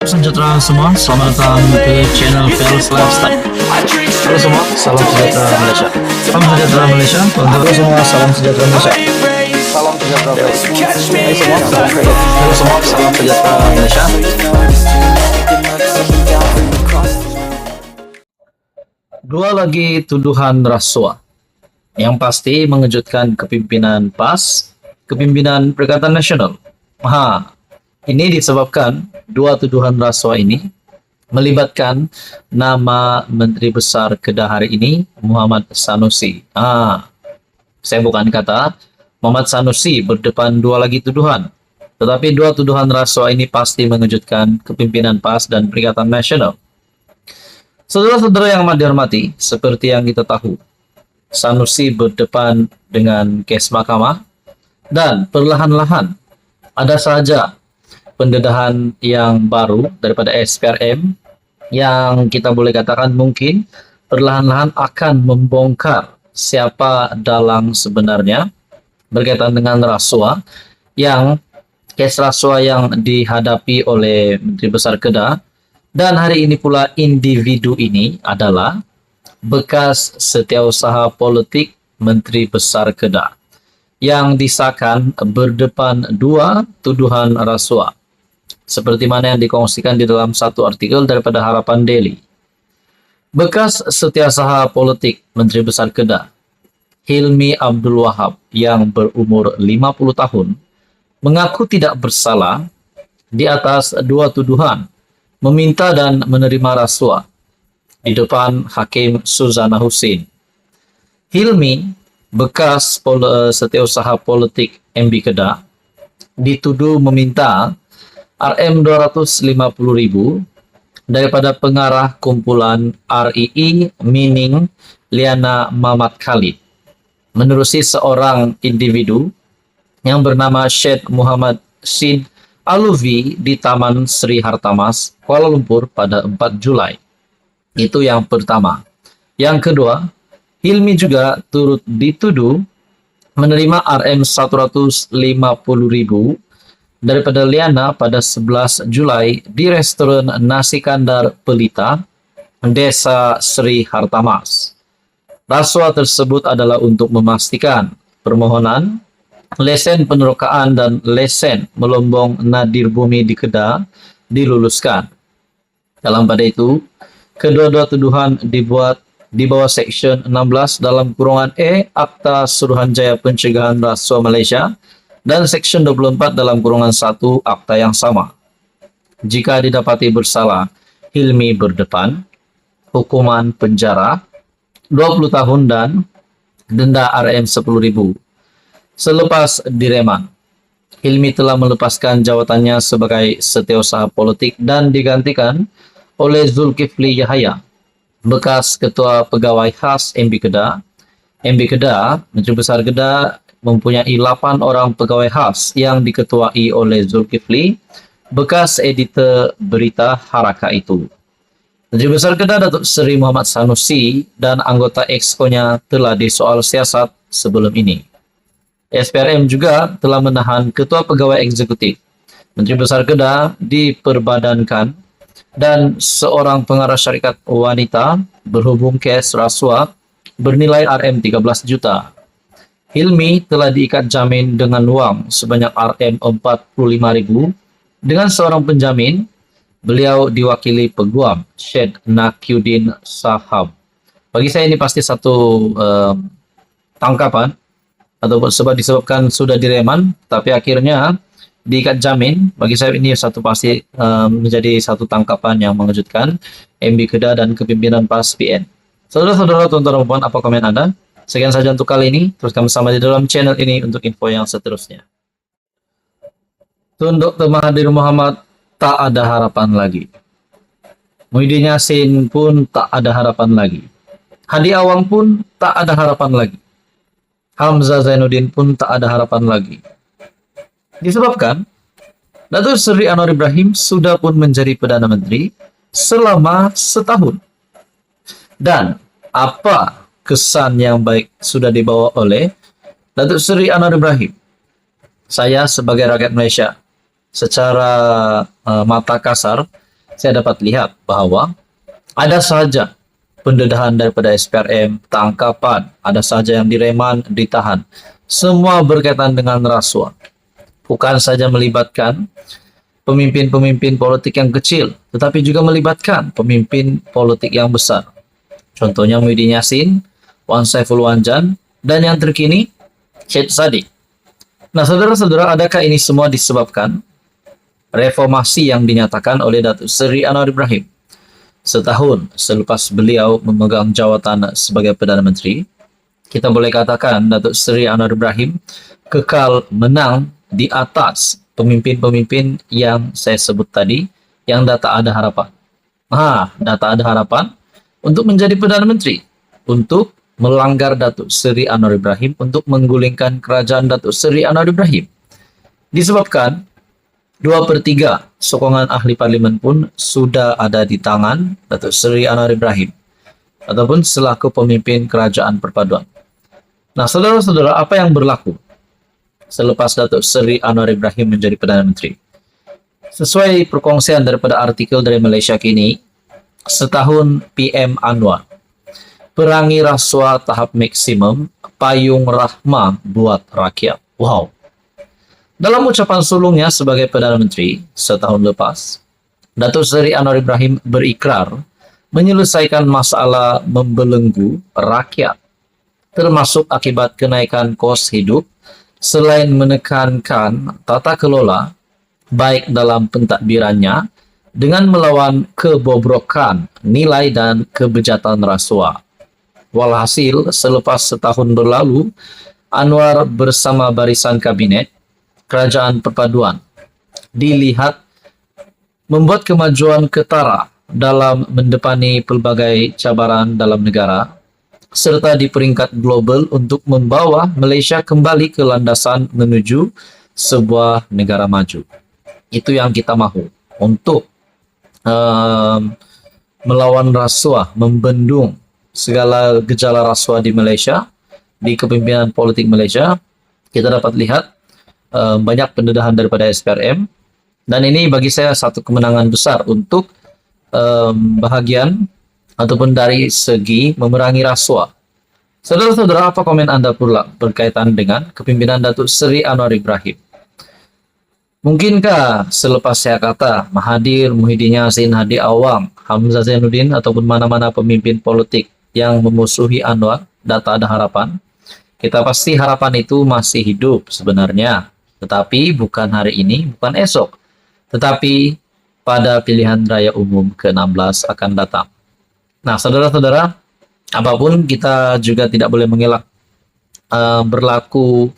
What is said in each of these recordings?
Sejahtera semua, selamat datang ke channel Pels Lifestyle. Halo semua, salam sejahtera Malaysia. Salam sejahtera Malaysia. Halo semua, salam sejahtera Malaysia. Salam sejahtera Malaysia. Halo semua, salam sejahtera Malaysia. Dua lagi tuduhan rasuah yang pasti mengejutkan kepimpinan PAS, kepimpinan Perikatan Nasional. Ini disebabkan dua tuduhan rasuah ini melibatkan nama Menteri Besar Kedah hari ini, Muhammad Sanusi. Saya bukan kata Muhammad Sanusi berdepan dua lagi tuduhan, tetapi dua tuduhan rasuah ini pasti mengejutkan kepimpinan PAS dan Perikatan Nasional. Saudara-saudara yang amat dihormati, seperti yang kita tahu, Sanusi berdepan dengan kes mahkamah dan perlahan-lahan ada saja pendedahan yang baru daripada SPRM yang kita boleh katakan mungkin perlahan-lahan akan membongkar siapa dalang sebenarnya berkaitan dengan rasuah yang kes rasuah yang dihadapi oleh Menteri Besar Kedah. Dan hari ini pula individu ini adalah bekas setiausaha politik Menteri Besar Kedah yang disahkan berdepan dua tuduhan rasuah, seperti mana yang dikongsikan di dalam satu artikel daripada Harapan Daily. Bekas setiausaha politik Menteri Besar Kedah, Hilmi Abdul Wahab yang berumur 50 tahun, mengaku tidak bersalah di atas dua tuduhan meminta dan menerima rasuah di depan Hakim Suzana Husin. Hilmi, bekas setiausaha politik MB Kedah, dituduh meminta Rm250.000 daripada pengarah kumpulan RII Mining Liana Mamat Khalid menerusi seorang individu yang bernama Syed Muhammad Sid Aluvi di Taman Sri Hartamas, Kuala Lumpur pada 4 Julai. Itu yang pertama. Yang kedua, Hilmi juga turut dituduh menerima Rm150.000 daripada Liana pada 11 Julai di restoran Nasi Kandar Pelita, Desa Sri Hartamas. Rasuah tersebut adalah untuk memastikan permohonan lesen penerokaan dan lesen melombong nadir bumi di Kedah diluluskan. Dalam pada itu, kedua-dua tuduhan dibuat di bawah Seksyen 16 dalam kurungan E Akta Suruhanjaya Pencegahan Rasuah Malaysia dan Seksyen 24 dalam kurungan 1 akta yang sama. Jika didapati bersalah, Hilmi berdepan hukuman penjara 20 tahun dan denda Rm10.000. Selepas direman, Hilmi telah melepaskan jawatannya sebagai setiausaha politik dan digantikan oleh Zulkifli Yahaya, bekas Ketua Pegawai Khas MB Kedah. MB Kedah, Menteri Besar Kedah, mempunyai 8 orang pegawai khas yang diketuai oleh Zulkifli, bekas editor berita Haraka itu. Menteri Besar Kedah Datuk Seri Muhammad Sanusi dan anggota EXCO-nya telah disoal siasat sebelum ini. SPRM juga telah menahan Ketua Pegawai Eksekutif Menteri Besar Kedah diperbadankan dan seorang pengarah syarikat wanita berhubung kes rasuah bernilai Rm13 juta. Hilmi telah diikat jamin dengan wang sebanyak Rm45.000 dengan seorang penjamin. Beliau diwakili Peguam Syed Nakiuddin Sahab. Bagi saya ini pasti satu tangkapan atau sebab disebabkan sudah direman tapi akhirnya diikat jamin. Bagi saya ini satu pasti menjadi satu tangkapan yang mengejutkan MB Kedah dan kepimpinan PAS PN. Saudara-saudara, tuan-tuan dan puan, apa komen Anda? Sekian saja untuk kali ini. Teruskan bersama di dalam channel ini untuk info yang seterusnya. Tun Dr. Mahathir Mohamad tak ada harapan lagi. Muhyiddin Yassin pun tak ada harapan lagi. Hadi Awang pun tak ada harapan lagi. Hamzah Zainuddin pun tak ada harapan lagi. Disebabkan Datuk Seri Anwar Ibrahim sudah pun menjadi Perdana Menteri selama setahun. Dan apa kesan yang baik sudah dibawa oleh Datuk Seri Anwar Ibrahim? Saya sebagai rakyat Malaysia secara mata kasar saya dapat lihat bahwa ada saja pendedahan daripada SPRM, tangkapan, ada saja yang direman, ditahan. Semua berkaitan dengan rasuah. Bukan saja melibatkan pemimpin-pemimpin politik yang kecil, tetapi juga melibatkan pemimpin politik yang besar. Contohnya Muhyiddin Yassin, Wan Saiful Wanjan, dan yang terkini, Syed Saddiq. Nah, saudara-saudara, adakah ini semua disebabkan reformasi yang dinyatakan oleh Datuk Seri Anwar Ibrahim setahun selepas beliau memegang jawatan sebagai Perdana Menteri? Kita boleh katakan Datuk Seri Anwar Ibrahim kekal menang di atas pemimpin-pemimpin yang saya sebut tadi, yang tak ada harapan. Tak ada harapan untuk menjadi Perdana Menteri, untuk melanggar Datuk Seri Anwar Ibrahim, untuk menggulingkan kerajaan Datuk Seri Anwar Ibrahim. Disebabkan 2/3 sokongan ahli parlimen pun sudah ada di tangan Datuk Seri Anwar Ibrahim ataupun selaku pemimpin kerajaan perpaduan. Nah, saudara-saudara, apa yang berlaku selepas Datuk Seri Anwar Ibrahim menjadi Perdana Menteri? Sesuai perkongsian daripada artikel dari Malaysia Kini, setahun PM Anwar, perangi rasuah tahap maksimum, payung rahmah buat rakyat. Wow. Dalam ucapan sulungnya sebagai Perdana Menteri setahun lepas, Datuk Seri Anwar Ibrahim berikrar menyelesaikan masalah membelenggu rakyat, termasuk akibat kenaikan kos hidup, selain menekankan tata kelola baik dalam pentadbirannya dengan melawan kebobrokan nilai dan kebejatan rasuah. Walhasil, selepas setahun berlalu, Anwar bersama barisan kabinet kerajaan perpaduan dilihat membuat kemajuan ketara dalam mendepani pelbagai cabaran dalam negara, serta di peringkat global untuk membawa Malaysia kembali ke landasan menuju sebuah negara maju. Itu yang kita mahu, untuk melawan rasuah, membendung segala gejala rasuah di Malaysia, di kepimpinan politik Malaysia. Kita dapat lihat banyak pendedahan daripada SPRM, dan ini bagi saya satu kemenangan besar untuk bahagian ataupun dari segi memerangi rasuah. Saudara-saudara, apa komen Anda pula berkaitan dengan kepimpinan Datuk Seri Anwar Ibrahim? Mungkinkah selepas saya kata Mahathir, Muhyiddin Yassin, Hadi Awang, Hamzah Zainuddin ataupun mana-mana pemimpin politik yang memusuhi Anwar tak ada harapan? Kita pasti harapan itu masih hidup sebenarnya, tetapi bukan hari ini, bukan esok, tetapi pada pilihan raya umum ke-16 akan datang. Nah, saudara-saudara, apapun kita juga tidak boleh mengelak berlaku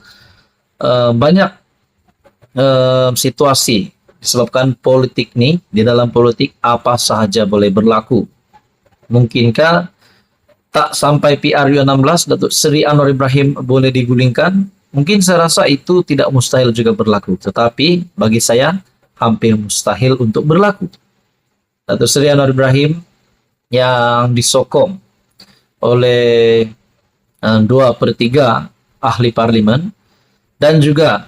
banyak situasi disebabkan politik nih. Di dalam politik apa sahaja boleh berlaku. Mungkinkah tak sampai PRU 16 Datuk Seri Anwar Ibrahim boleh digulingkan? Mungkin saya rasa itu tidak mustahil juga berlaku, tetapi bagi saya hampir mustahil untuk berlaku. Datuk Seri Anwar Ibrahim yang disokong oleh 2/3 ahli parlimen, dan juga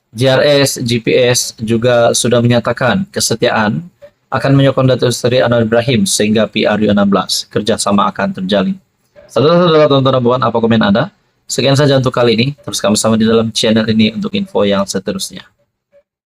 JRS, GPS juga sudah menyatakan kesetiaan akan menyokong Datuk Seri Anwar Ibrahim sehingga PRU 16 kerjasama akan terjalin. Saudara-saudara, tonton buan, apa komen Anda? Sekian saja untuk kali ini. Teruskan bersama di dalam channel ini untuk info yang seterusnya.